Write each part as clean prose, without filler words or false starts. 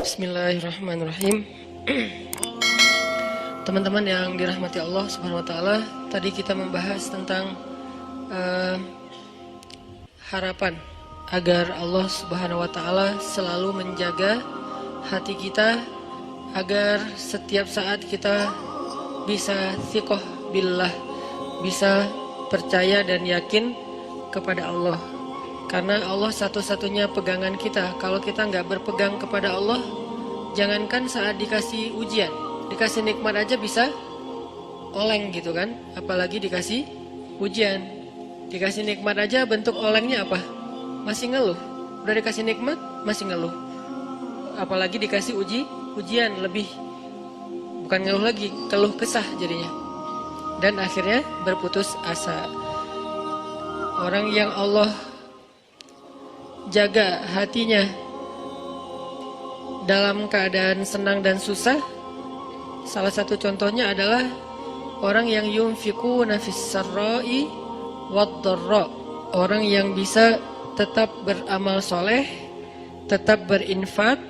Bismillahirrahmanirrahim. Teman-teman yang dirahmati Allah Subhanahu wa taala, tadi kita membahas tentang harapan agar Allah Subhanahu wa taala selalu menjaga hati kita agar setiap saat kita bisa thiqah billah, bisa percaya dan yakin kepada Allah. Karena Allah satu-satunya pegangan kita. Kalau kita nggak berpegang kepada Allah, jangankan saat dikasih ujian, dikasih nikmat aja bisa oleng gitu kan. Apalagi dikasih ujian. Dikasih nikmat aja bentuk olengnya apa? Masih ngeluh. Udah dikasih nikmat, masih ngeluh. Apalagi dikasih ujian lebih. Bukan ngeluh lagi, keluh kesah jadinya. Dan akhirnya berputus asa. Orang yang Allah jaga hatinya dalam keadaan senang dan susah, salah satu contohnya adalah orang yang yunfiquna fis sarra'i wad dharra, orang yang bisa tetap beramal soleh, tetap berinfak,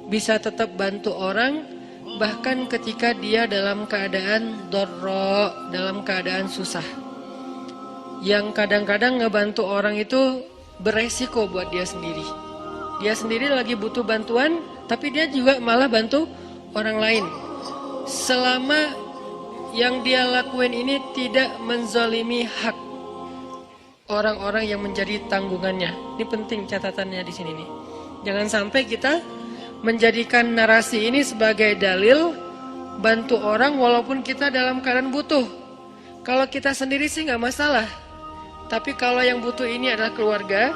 bisa tetap bantu orang bahkan ketika dia dalam keadaan dharra, dalam keadaan susah. Yang kadang-kadang ngebantu orang itu beresiko buat dia sendiri. Dia sendiri lagi butuh bantuan, tapi dia juga malah bantu orang lain. Selama yang dia lakuin ini tidak menzalimi hak orang-orang yang menjadi tanggungannya. Ini penting catatannya di sini nih. Jangan sampai kita menjadikan narasi ini sebagai dalil bantu orang walaupun kita dalam keadaan butuh. Kalau kita sendiri sih nggak masalah. Tapi kalau yang butuh ini adalah keluarga,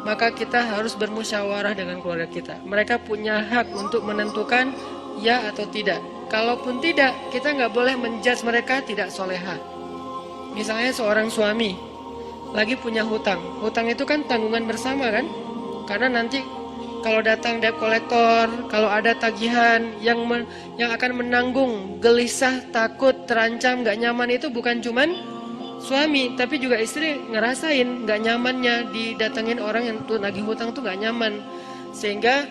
maka kita harus bermusyawarah dengan keluarga kita. Mereka punya hak untuk menentukan ya atau tidak. Kalaupun tidak, kita nggak boleh menjudge mereka tidak soleha. Misalnya seorang suami lagi punya hutang. Hutang itu kan tanggungan bersama kan? Karena nanti kalau datang debt collector, kalau ada tagihan yang akan menanggung gelisah, takut, terancam, nggak nyaman itu bukan cuman suami, tapi juga istri ngerasain gak nyamannya didatengin orang yang tuh nagih hutang tuh gak nyaman. Sehingga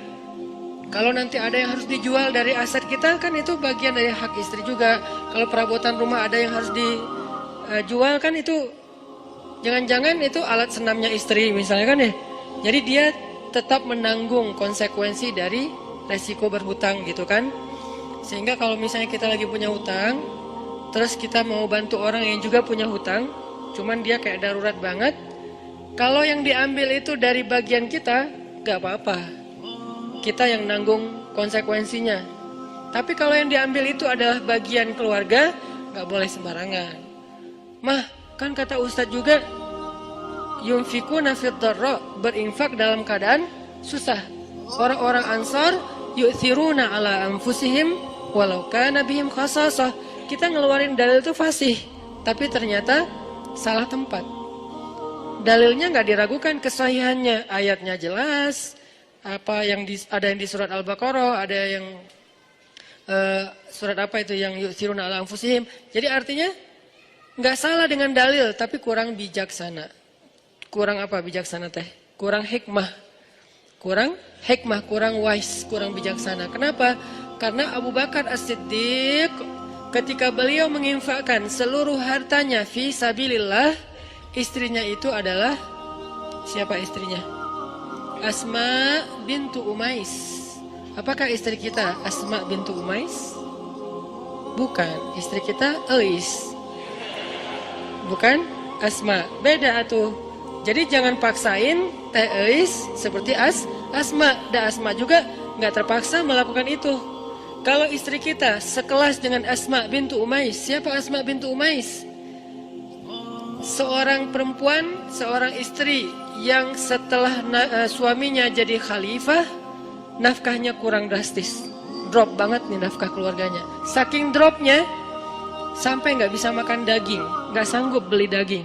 kalau nanti ada yang harus dijual dari aset kita, kan itu bagian dari hak istri juga. Kalau perabotan rumah ada yang harus dijual, kan itu jangan-jangan itu alat senamnya istri misalnya kan ya. Jadi dia tetap menanggung konsekuensi dari resiko berhutang gitu kan. Sehingga kalau misalnya kita lagi punya hutang, terus kita mau bantu orang yang juga punya hutang, cuman dia kayak darurat banget. Kalau yang diambil itu dari bagian kita, gak apa-apa. Kita yang nanggung konsekuensinya. Tapi kalau yang diambil itu adalah bagian keluarga, gak boleh sembarangan. Mah, kan kata Ustadz juga, yunfikuna fid dharra, berinfak dalam keadaan susah. Orang-orang Ansar yu'thiruna ala anfusihim walau kana bihim khasasah. Kita ngeluarin dalil itu fasih, tapi ternyata salah tempat. Dalilnya nggak diragukan kesahihannya, ayatnya jelas. Apa yang ada yang di surat Al-Baqarah, ada yang surat apa itu yang yu'thiruna ala anfusihim. Jadi artinya nggak salah dengan dalil, tapi kurang bijaksana. Kurang apa bijaksana teh? Kurang hikmah. Kurang hikmah, kurang wise, kurang bijaksana. Kenapa? Karena Abu Bakar As-Siddiq ketika beliau menginfakkan seluruh hartanya fi sabilillah, istrinya itu adalah siapa istrinya? Asma bintu Umais. Apakah istri kita Asma bintu Umais? Bukan, istri kita Eis. Bukan Asma, beda atuh. Jadi jangan paksain Teh Eis seperti Asma. Dan Asma juga nggak terpaksa melakukan itu. Kalau istri kita sekelas dengan Asma bintu Umais, siapa Asma bintu Umais? Seorang perempuan, seorang istri yang setelah suaminya jadi khalifah, nafkahnya kurang drastis. Drop banget nih nafkah keluarganya. Saking dropnya, sampai nggak bisa makan daging, nggak sanggup beli daging.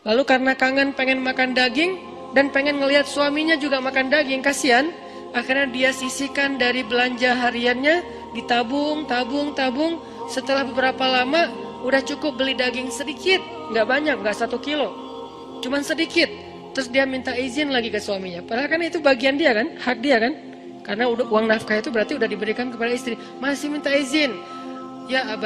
Lalu karena kangen pengen makan daging, dan pengen ngelihat suaminya juga makan daging, kasihan. Akhirnya dia sisihkan dari belanja hariannya, ditabung. Setelah beberapa lama udah cukup beli daging sedikit, nggak banyak, nggak 1 kilo, cuman sedikit. Terus dia minta izin lagi ke suaminya. Padahal kan itu bagian dia kan, hak dia kan. Karena uang nafkah itu berarti udah diberikan kepada istri. Masih minta izin. Ya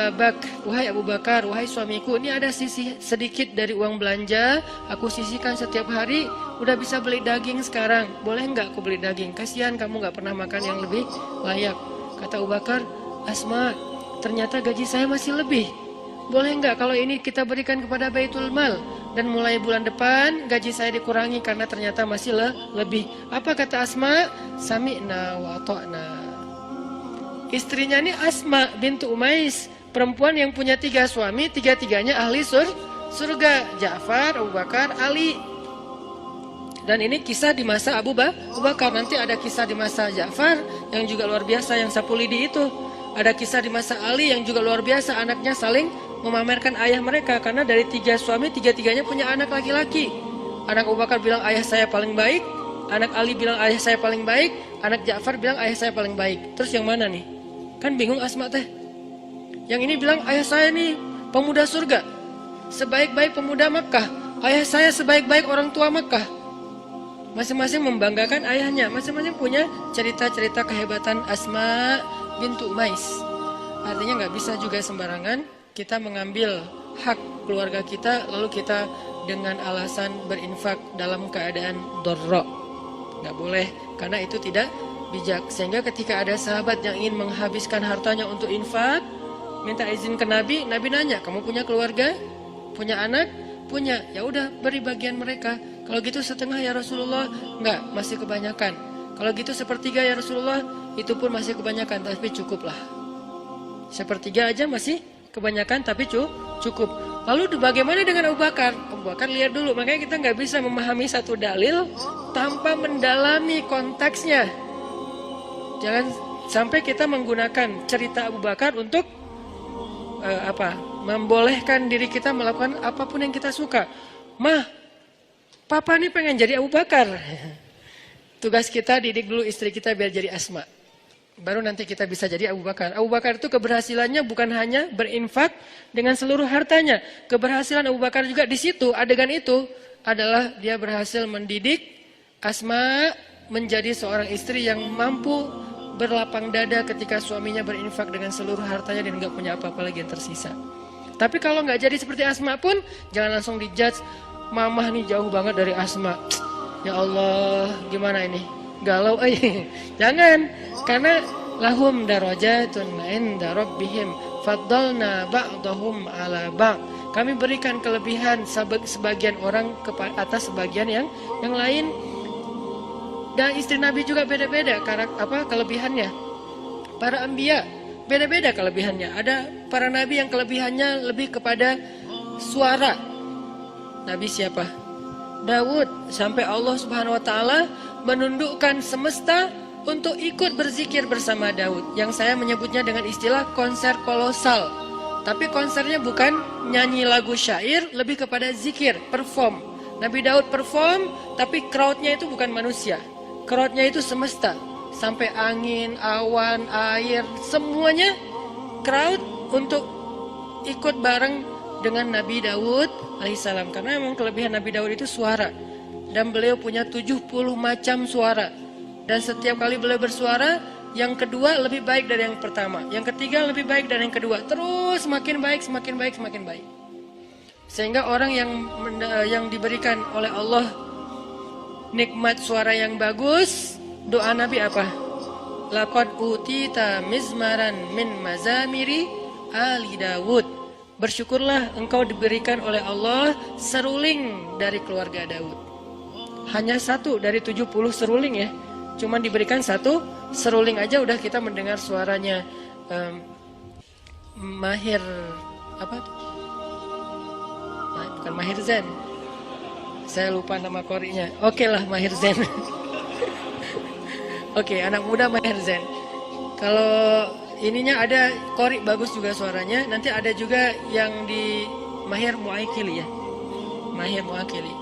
wahai Abu Bakar, wahai suamiku, ini ada sisi sedikit dari uang belanja, aku sisihkan setiap hari, udah bisa beli daging sekarang, boleh nggak aku beli daging? Kasihan kamu nggak pernah makan yang lebih layak. Kata Abu Bakar, Asma, ternyata gaji saya masih lebih. Boleh nggak kalau ini kita berikan kepada Baitul Mal, dan mulai bulan depan gaji saya dikurangi karena ternyata masih lebih. Apa kata Asma? Sami'na wa ata'na. Istrinya ini Asma bintu Umais, perempuan yang punya 3 suami, 3-tiganya ahli surga. Ja'far, Abu Bakar, Ali. Dan ini kisah di masa Abu Bakar. Nanti ada kisah di masa Ja'far yang juga luar biasa, yang sapu lidi itu. Ada kisah di masa Ali yang juga luar biasa, anaknya saling memamerkan ayah mereka. Karena dari 3 suami, 3-tiganya punya anak laki-laki. Anak Abu Bakar bilang ayah saya paling baik, anak Ali bilang ayah saya paling baik, anak Ja'far bilang ayah saya paling baik. Terus yang mana nih? Kan bingung Asma teh. Yang ini bilang ayah saya nih pemuda surga, sebaik-baik pemuda Makkah. Ayah saya sebaik-baik orang tua Makkah. Masing-masing membanggakan ayahnya. Masing-masing punya cerita-cerita kehebatan Asma bintu Umais. Artinya nggak bisa juga sembarangan kita mengambil hak keluarga kita lalu kita dengan alasan berinfak dalam keadaan dorro. Nggak boleh, karena itu tidak bijak. Sehingga ketika ada sahabat yang ingin menghabiskan hartanya untuk infak, minta izin ke Nabi, Nabi nanya, kamu punya keluarga? Punya anak? Punya. Ya udah, beri bagian mereka. Kalau gitu setengah ya Rasulullah? Enggak, masih kebanyakan. Kalau gitu sepertiga ya Rasulullah? Itu pun masih kebanyakan, tapi cukuplah. Sepertiga aja masih kebanyakan, tapi cukup. Lalu bagaimana dengan Abu Bakar? Abu Bakar lihat dulu, makanya kita nggak bisa memahami satu dalil tanpa mendalami konteksnya. Jangan sampai kita menggunakan cerita Abu Bakar untuk membolehkan diri kita melakukan apapun yang kita suka. Mah, papa nih pengen jadi Abu Bakar. Tugas kita didik dulu istri kita biar jadi Asma. Baru nanti kita bisa jadi Abu Bakar. Abu Bakar itu keberhasilannya bukan hanya berinfak dengan seluruh hartanya. Keberhasilan Abu Bakar juga di situ, adegan itu adalah dia berhasil mendidik Asma menjadi seorang istri yang mampu berlapang dada ketika suaminya berinfak dengan seluruh hartanya dan nggak punya apa-apa lagi yang tersisa. Tapi kalau nggak jadi seperti Asma pun jangan langsung dijudge, mamah nih jauh banget dari Asma. Ya Allah, gimana ini? Galau jangan, karena lahum darajatun 'inda rabbihim faddalna ba'dahum 'ala ba'd. Kami berikan kelebihan sebagian orang atas sebagian yang lain. Dan istri Nabi juga beda-beda kelebihannya. Para anbiya beda-beda kelebihannya. Ada para nabi yang kelebihannya lebih kepada suara. Nabi siapa? Daud. Sampai Allah Subhanahu wa taala menundukkan semesta untuk ikut berzikir bersama Daud. Yang saya menyebutnya dengan istilah konser kolosal. Tapi konsernya bukan nyanyi lagu syair, lebih kepada zikir, perform. Nabi Daud perform, tapi crowdnya itu bukan manusia. Crowdnya itu semesta, sampai angin, awan, air, semuanya crowd untuk ikut bareng dengan Nabi Daud alaihissalam. Karena memang kelebihan Nabi Daud itu suara. Dan beliau punya 70 macam suara. Dan setiap kali beliau bersuara, yang kedua lebih baik dari yang pertama. Yang ketiga lebih baik dari yang kedua. Terus semakin baik, semakin baik, semakin baik. Sehingga orang yang diberikan oleh Allah nikmat suara yang bagus, doa Nabi apa? Laqad utita mizmaran min mazamiri ali Dawud. Bersyukurlah engkau diberikan oleh Allah seruling dari keluarga Daud. Hanya satu dari 70 seruling ya. Cuman diberikan satu seruling aja udah kita mendengar suaranya Mahir bukan Mahir Zain. Saya lupa nama korinya. Oke lah Mahir Zain. Oke, anak muda Mahir Zain. Kalau ininya ada kori bagus juga suaranya. Nanti ada juga yang di Mahir Muakili ya. Mahir Muakili.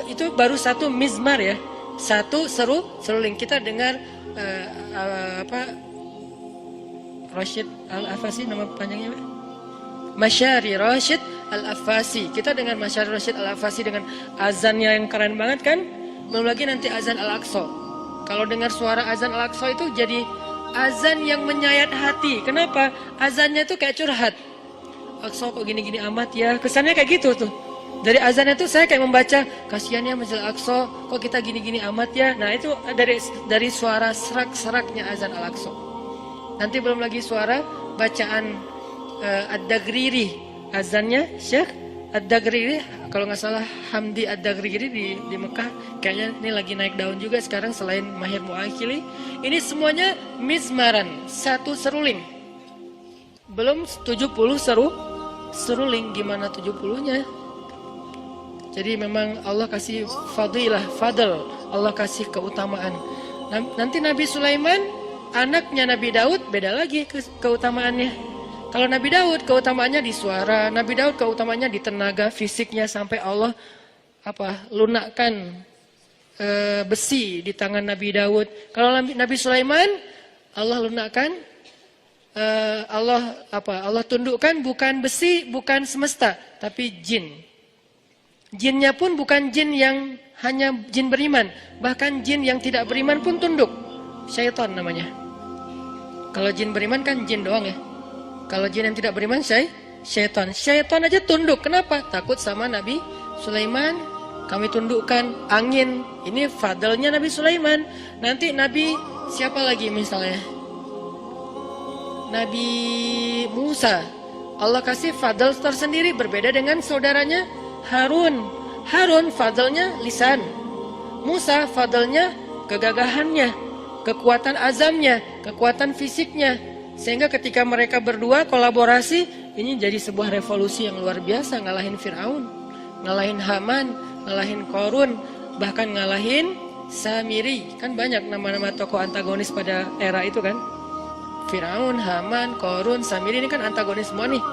Itu baru satu mizmar ya. Satu seruling. Kita dengar Rashid Al-Afasi nama panjangnya apa? Masyari Rashid Al-Afasi. Kita dengan Masyari Rashid Al-Afasi dengan azannya yang keren banget kan? Belum lagi nanti azan Al-Aqsa. Kalau dengar suara azan Al-Aqsa itu jadi azan yang menyayat hati. Kenapa? Azannya itu kayak curhat. Aqsa kok gini-gini amat ya. Kesannya kayak gitu tuh. Dari azannya tuh saya kayak membaca, kasihan ya Masjid Al-Aqsa, kok kita gini-gini amat ya. Nah itu dari suara serak-seraknya azan Al-Aqsa. Nanti belum lagi suara bacaan Ad-Dagriri, azannya Syekh Ad-Dagriri, kalau nggak salah Hamdi Ad-Dagriri di Mekah, kayaknya ini lagi naik daun juga sekarang selain Mahir Muakhili. Ini semuanya mizmaran, satu seruling. Belum 70 seruling, gimana 70-nya? Jadi memang Allah kasih fadl, Allah kasih keutamaan. Nanti Nabi Sulaiman, anaknya Nabi Daud, beda lagi keutamaannya. Kalau Nabi Daud keutamaannya di suara, Nabi Daud keutamaannya di tenaga fisiknya sampai Allah lunakkan besi di tangan Nabi Daud. Kalau Nabi Sulaiman, Allah lunakkan Allah tundukkan bukan besi, bukan semesta, tapi jin. Jinnya pun bukan jin yang hanya jin beriman, bahkan jin yang tidak beriman pun tunduk. Syaitan namanya. Kalau jin beriman kan jin doang ya. Kalau jin yang tidak beriman syaitan. Syaitan aja tunduk. Kenapa? Takut sama Nabi Sulaiman. Kami tundukkan angin. Ini fadlnya Nabi Sulaiman. Nanti Nabi siapa lagi misalnya? Nabi Musa. Allah kasih fadl tersendiri berbeda dengan saudaranya Harun. Harun fadlnya lisan. Musa fadlnya kegagahannya, kekuatan azamnya, kekuatan fisiknya. Sehingga ketika mereka berdua kolaborasi, ini jadi sebuah revolusi yang luar biasa. Ngalahin Fir'aun, ngalahin Haman, ngalahin Korun, bahkan ngalahin Samiri. Kan banyak nama-nama tokoh antagonis pada era itu kan. Fir'aun, Haman, Korun, Samiri ini kan antagonis semua nih.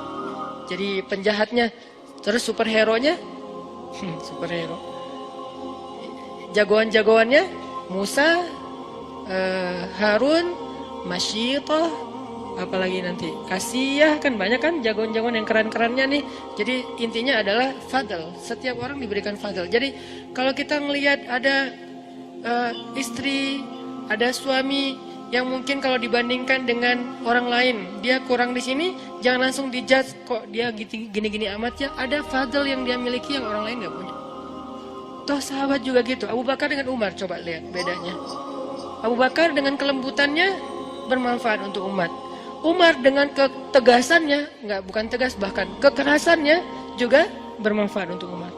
Jadi penjahatnya. Terus superhero-nya, superhero. Jagoan-jagoannya, Musa, Harun, Masyitah, apalagi nanti Kasiyah, kan banyak kan jagoan-jagoan yang keren-kerennya nih. Jadi intinya adalah fadl. Setiap orang diberikan fadl. Jadi kalau kita ngelihat ada istri, ada suami yang mungkin kalau dibandingkan dengan orang lain dia kurang di sini, jangan langsung dijudge kok dia gini-gini amat ya. Ada fadl yang dia miliki yang orang lain nggak punya. Toh sahabat juga gitu. Abu Bakar dengan Umar, coba lihat bedanya. Abu Bakar dengan kelembutannya bermanfaat untuk umat. Umar dengan ketegasannya, bukan tegas, bahkan kekerasannya juga bermanfaat untuk umat.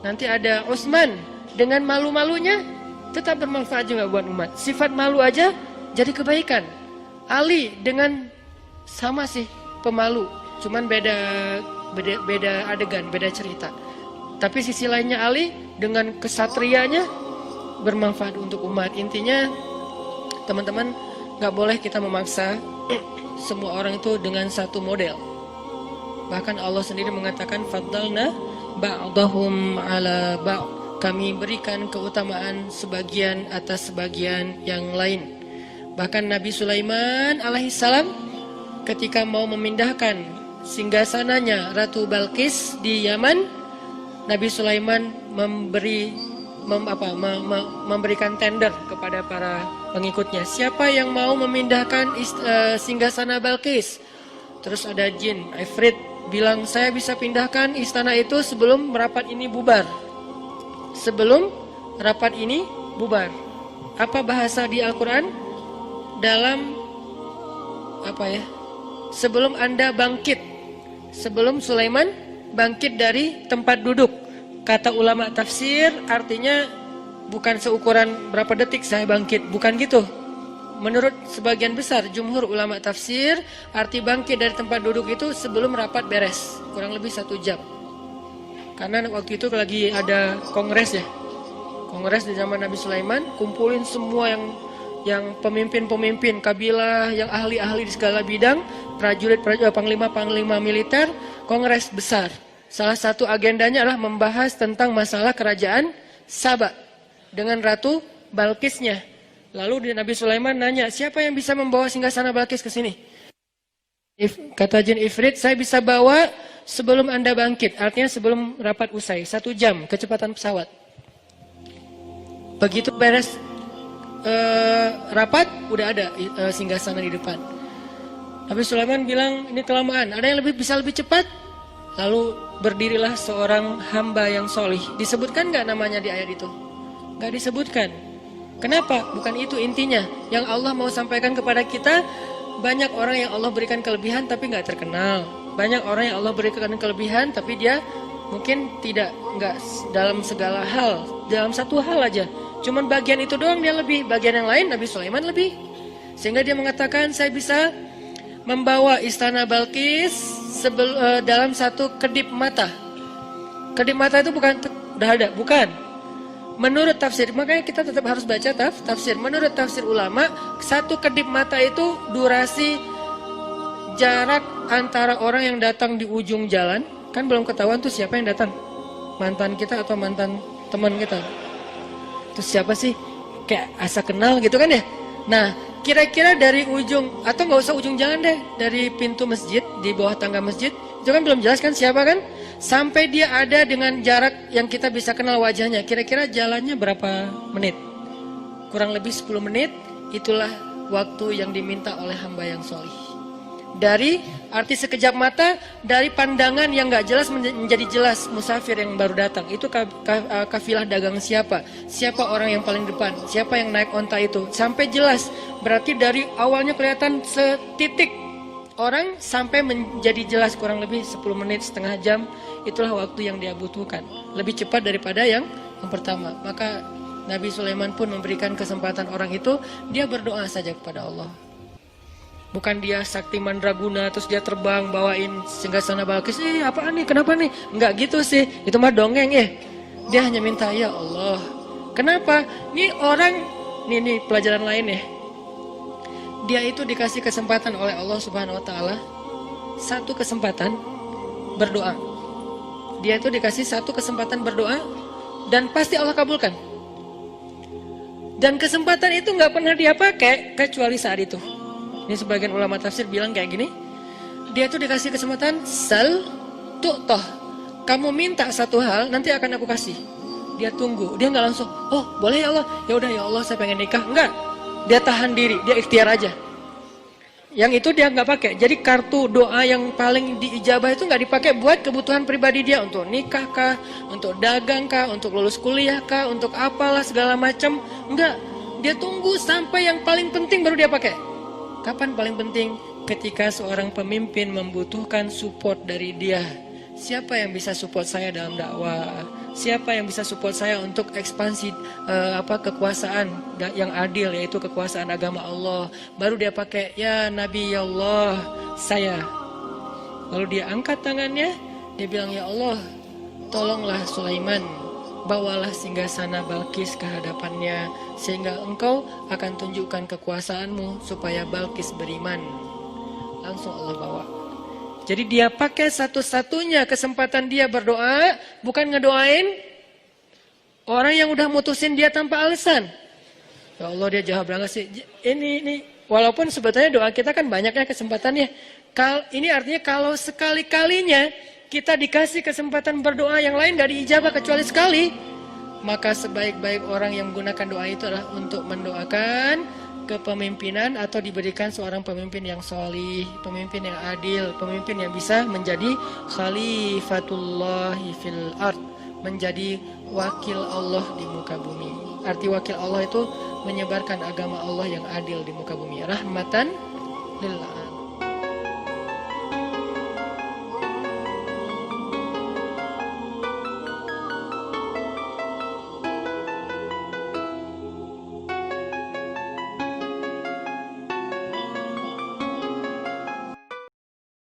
Nanti ada Utsman dengan malu-malunya tetap bermanfaat juga buat umat. Sifat malu aja jadi kebaikan. Ali dengan sama sih pemalu, cuman beda adegan, beda cerita. Tapi sisi lainnya Ali dengan kesatrianya bermanfaat untuk umat. Intinya teman-teman, nggak boleh kita memaksa semua orang itu dengan satu model. Bahkan Allah sendiri mengatakan faddalna ba'dahum ala ba'd. Kami berikan keutamaan sebagian atas sebagian yang lain. Bahkan Nabi Sulaiman alaihissalam ketika mau memindahkan singgasananya Ratu Balqis di Yaman, Nabi Sulaiman memberikan tender kepada para pengikutnya. Siapa yang mau memindahkan singgasana Balqis? Terus ada jin, Ifrit, bilang saya bisa pindahkan istana itu sebelum rapat ini bubar. Sebelum rapat ini bubar. Apa bahasa di Al-Quran? Dalam sebelum Anda bangkit, sebelum Sulaiman bangkit dari tempat duduk. Kata ulama tafsir artinya bukan seukuran berapa detik saya bangkit, bukan gitu. Menurut sebagian besar jumhur ulama tafsir, arti bangkit dari tempat duduk itu sebelum rapat beres, kurang lebih 1 jam. Karena waktu itu lagi ada kongres ya, kongres di zaman Nabi Sulaiman, kumpulin semua yang pemimpin-pemimpin kabilah, yang ahli-ahli di segala bidang, prajurit-prajurit, panglima-panglima militer, kongres besar. Salah satu agendanya adalah membahas tentang masalah kerajaan Saba dengan Ratu Balqisnya. Lalu Nabi Sulaiman nanya, siapa yang bisa membawa singgasana Balqis ke sini? Kata jin Ifrit, saya bisa bawa sebelum Anda bangkit, artinya sebelum rapat usai, 1 jam kecepatan pesawat. Begitu beres rapat, udah ada singgasana di depan. Nabi Sulaiman bilang ini kelamaan, ada yang bisa lebih cepat? Lalu berdirilah seorang hamba yang solih. Disebutkan nggak namanya di ayat itu? Nggak disebutkan. Kenapa? Bukan itu intinya. Yang Allah mau sampaikan kepada kita, banyak orang yang Allah berikan kelebihan tapi nggak terkenal. Banyak orang yang Allah berikan kelebihan tapi dia mungkin nggak dalam segala hal, dalam satu hal aja. Cuman bagian itu doang dia lebih, bagian yang lain Nabi Sulaiman lebih. Sehingga dia mengatakan saya bisa membawa istana Balkis dalam satu kedip mata. Kedip mata itu bukan udah ada, bukan. Menurut tafsir, makanya kita tetap harus baca tafsir. Menurut tafsir ulama, satu kedip mata itu durasi jarak antara orang yang datang di ujung jalan, kan belum ketahuan tuh siapa yang datang, mantan kita atau mantan teman kita. Terus siapa sih? Kayak asa kenal gitu kan ya. Nah, kira-kira dari ujung, atau nggak usah ujung jalan deh, dari pintu masjid, di bawah tangga masjid, itu kan belum jelas kan siapa kan? Sampai dia ada dengan jarak yang kita bisa kenal wajahnya, kira-kira jalannya berapa menit? Kurang lebih 10 menit, itulah waktu yang diminta oleh hamba yang solih. Dari arti sekejap mata, dari pandangan yang gak jelas menjadi jelas musafir yang baru datang. Itu kafilah dagang siapa? Siapa orang yang paling depan? Siapa yang naik onta itu? Sampai jelas. Berarti dari awalnya kelihatan setitik orang sampai menjadi jelas kurang lebih 10 menit, setengah jam. Itulah waktu yang dia butuhkan. Lebih cepat daripada yang pertama. Maka Nabi Sulaiman pun memberikan kesempatan orang itu, dia berdoa saja kepada Allah. Bukan dia sakti mandraguna terus dia terbang bawain singgasana Balkis. Apaan nih? Kenapa nih? Enggak gitu sih. Itu mah dongeng ya. Dia hanya minta, ya Allah. Kenapa? Nih orang, nih pelajaran lain ya. Dia itu dikasih kesempatan oleh Allah Subhanahu wa taala, satu kesempatan berdoa. Dia itu dikasih satu kesempatan berdoa dan pasti Allah kabulkan. Dan kesempatan itu nggak pernah dia pakai kecuali saat itu. Ini sebagian ulama tafsir bilang kayak gini, dia tuh dikasih kesempatan sal tu'toh, kamu minta satu hal nanti akan aku kasih. Dia tunggu, dia nggak langsung, oh boleh ya Allah, ya udah ya Allah saya pengen nikah. Enggak, dia tahan diri, dia ikhtiar aja. Yang itu dia nggak pakai. Jadi kartu doa yang paling diijabah itu nggak dipakai buat kebutuhan pribadi dia, untuk nikah kah, untuk dagang kah, untuk lulus kuliah kah, untuk apalah segala macam. Enggak, dia tunggu sampai yang paling penting baru dia pakai. Kapan paling penting? Ketika seorang pemimpin membutuhkan support dari dia. Siapa yang bisa support saya dalam dakwah? Siapa yang bisa support saya untuk ekspansi kekuasaan yang adil, yaitu kekuasaan agama Allah? Baru dia pakai, ya Nabi ya Allah, saya. Lalu dia angkat tangannya, dia bilang, ya Allah, tolonglah Sulaiman, bawalah singgasana Balkis ke hadapannya, sehingga engkau akan tunjukkan kekuasaanmu supaya Balkis beriman. Langsung Allah bawa. Jadi dia pakai satu-satunya kesempatan dia berdoa, bukan ngedoain orang yang udah mutusin dia tanpa alasan. Ya Allah, dia jahat banget sih. Ini walaupun sebetulnya doa kita kan banyaknya kesempatannya. Ini artinya kalau sekali-kalinya kita dikasih kesempatan berdoa yang lain gak diijabah kecuali sekali, maka sebaik-baik orang yang menggunakan doa itu adalah untuk mendoakan kepemimpinan atau diberikan seorang pemimpin yang solih, pemimpin yang adil, pemimpin yang bisa menjadi khalifatullahi fil ard, menjadi wakil Allah di muka bumi. Arti wakil Allah itu menyebarkan agama Allah yang adil di muka bumi, rahmatan lil alamin.